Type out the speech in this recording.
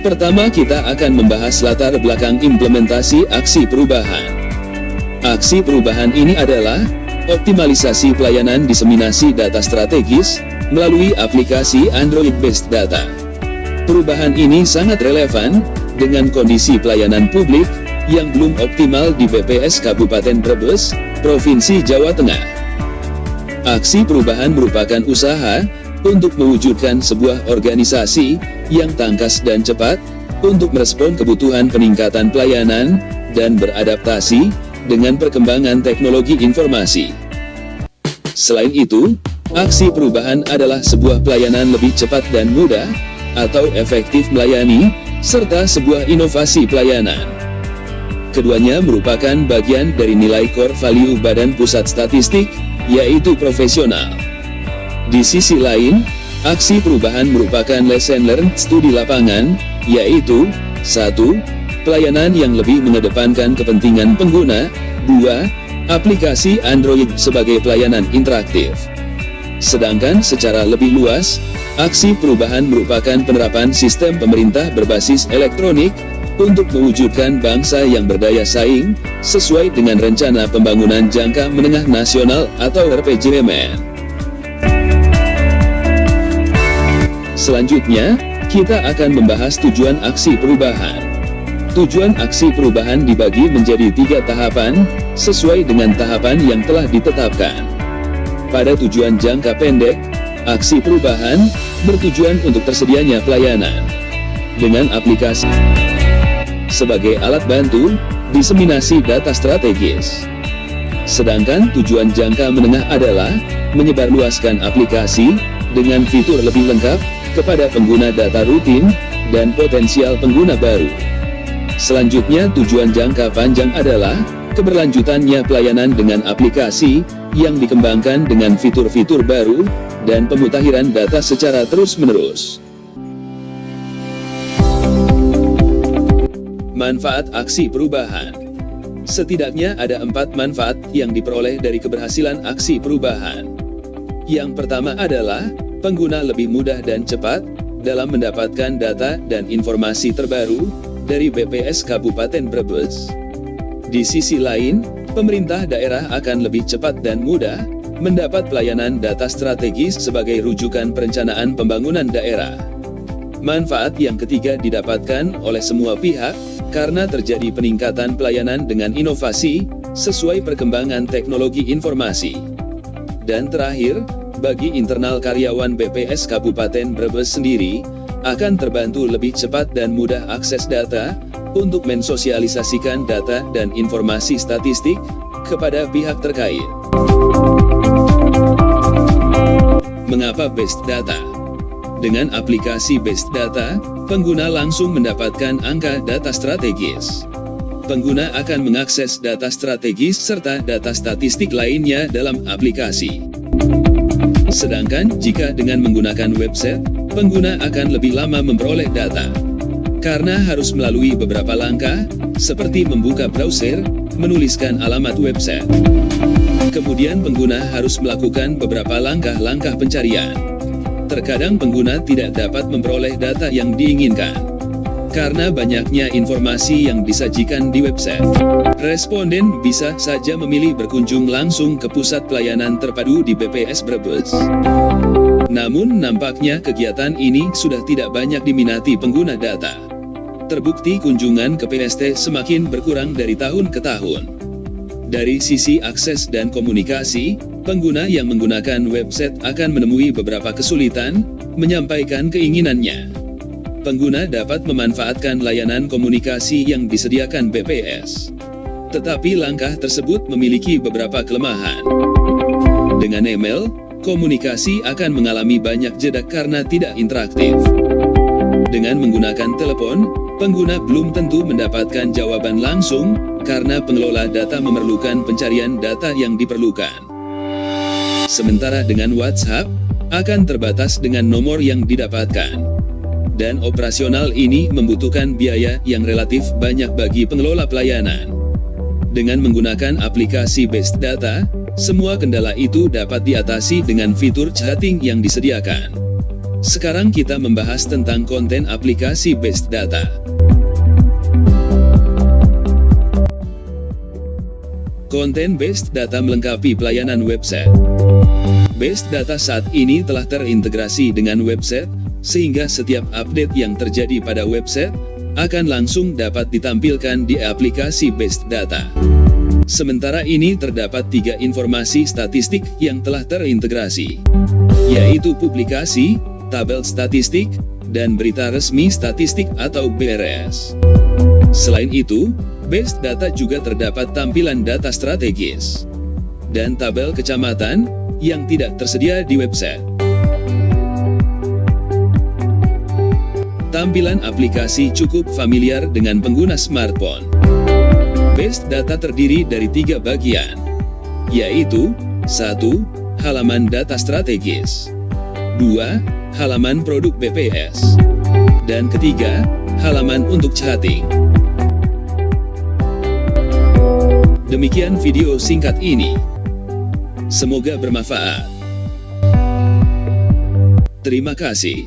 Pertama, kita akan membahas latar belakang implementasi aksi perubahan. Aksi perubahan ini adalah optimalisasi pelayanan diseminasi data strategis melalui aplikasi Android-based data. Perubahan ini sangat relevan dengan kondisi pelayanan publik yang belum optimal di BPS Kabupaten Brebes, Provinsi Jawa Tengah. Aksi perubahan merupakan usaha untuk mewujudkan sebuah organisasi yang tangkas dan cepat untuk merespon kebutuhan peningkatan pelayanan dan beradaptasi dengan perkembangan teknologi informasi. Selain itu, aksi perubahan adalah sebuah pelayanan lebih cepat dan mudah, atau efektif melayani, serta sebuah inovasi pelayanan. Keduanya merupakan bagian dari nilai core value Badan Pusat Statistik, yaitu profesional. Di sisi lain, aksi perubahan merupakan lesson learned studi lapangan, yaitu 1. Pelayanan yang lebih mengedepankan kepentingan pengguna. 2. Aplikasi Android sebagai pelayanan interaktif. Sedangkan secara lebih luas, aksi perubahan merupakan penerapan sistem pemerintah berbasis elektronik untuk mewujudkan bangsa yang berdaya saing, sesuai dengan Rencana Pembangunan Jangka Menengah Nasional atau RPJMN. Selanjutnya, kita akan membahas tujuan aksi perubahan. Tujuan aksi perubahan dibagi menjadi 3 tahapan, sesuai dengan tahapan yang telah ditetapkan. Pada tujuan jangka pendek, aksi perubahan bertujuan untuk tersedianya pelayanan dengan aplikasi sebagai alat bantu diseminasi data strategis. Sedangkan tujuan jangka menengah adalah menyebarluaskan aplikasi dengan fitur lebih lengkap kepada pengguna data rutin dan potensial pengguna baru. Selanjutnya, tujuan jangka panjang adalah keberlanjutannya pelayanan dengan aplikasi yang dikembangkan dengan fitur-fitur baru dan pemutakhiran data secara terus-menerus. Manfaat aksi perubahan. Setidaknya ada 4 manfaat yang diperoleh dari keberhasilan aksi perubahan. Yang pertama adalah pengguna lebih mudah dan cepat dalam mendapatkan data dan informasi terbaru dari BPS Kabupaten Brebes. Di sisi lain, pemerintah daerah akan lebih cepat dan mudah mendapat pelayanan data strategis sebagai rujukan perencanaan pembangunan daerah. Manfaat yang ketiga didapatkan oleh semua pihak karena terjadi peningkatan pelayanan dengan inovasi sesuai perkembangan teknologi informasi. Dan terakhir, bagi internal karyawan BPS Kabupaten Brebes sendiri, akan terbantu lebih cepat dan mudah akses data untuk mensosialisasikan data dan informasi statistik kepada pihak terkait. Mengapa Based Data? Dengan aplikasi Based Data, pengguna langsung mendapatkan angka data strategis. Pengguna akan mengakses data strategis serta data statistik lainnya dalam aplikasi. Sedangkan jika dengan menggunakan website, pengguna akan lebih lama memperoleh data. Karena harus melalui beberapa langkah, seperti membuka browser, menuliskan alamat website. Kemudian pengguna harus melakukan beberapa langkah-langkah pencarian. Terkadang pengguna tidak dapat memperoleh data yang diinginkan karena banyaknya informasi yang disajikan di website. Responden bisa saja memilih berkunjung langsung ke pusat pelayanan terpadu di BPS Brebes. Namun nampaknya kegiatan ini sudah tidak banyak diminati pengguna data. Terbukti kunjungan ke PST semakin berkurang dari tahun ke tahun. Dari sisi akses dan komunikasi, pengguna yang menggunakan website akan menemui beberapa kesulitan menyampaikan keinginannya. Pengguna dapat memanfaatkan layanan komunikasi yang disediakan BPS. Tetapi langkah tersebut memiliki beberapa kelemahan. Dengan email, komunikasi akan mengalami banyak jeda karena tidak interaktif. Dengan menggunakan telepon, pengguna belum tentu mendapatkan jawaban langsung, karena pengelola data memerlukan pencarian data yang diperlukan. Sementara dengan WhatsApp, akan terbatas dengan nomor yang didapatkan. Dan operasional ini membutuhkan biaya yang relatif banyak bagi pengelola pelayanan. Dengan menggunakan aplikasi Based Data, semua kendala itu dapat diatasi dengan fitur chatting yang disediakan. Sekarang kita membahas tentang konten aplikasi Best Data. Konten Best Data melengkapi pelayanan website. Best Data saat ini telah terintegrasi dengan website, sehingga setiap update yang terjadi pada website akan langsung dapat ditampilkan di aplikasi Best Data. Sementara ini terdapat 3 informasi statistik yang telah terintegrasi, yaitu publikasi, tabel statistik, dan berita resmi statistik atau BRS. Selain itu, Best Data juga terdapat tampilan data strategis dan tabel kecamatan yang tidak tersedia di website. Tampilan aplikasi cukup familiar dengan pengguna smartphone. Best Data terdiri dari 3 bagian, yaitu 1. Halaman data strategis, 2. Halaman produk BPS, dan ketiga, halaman untuk chatting. Demikian video singkat ini. Semoga bermanfaat. Terima kasih.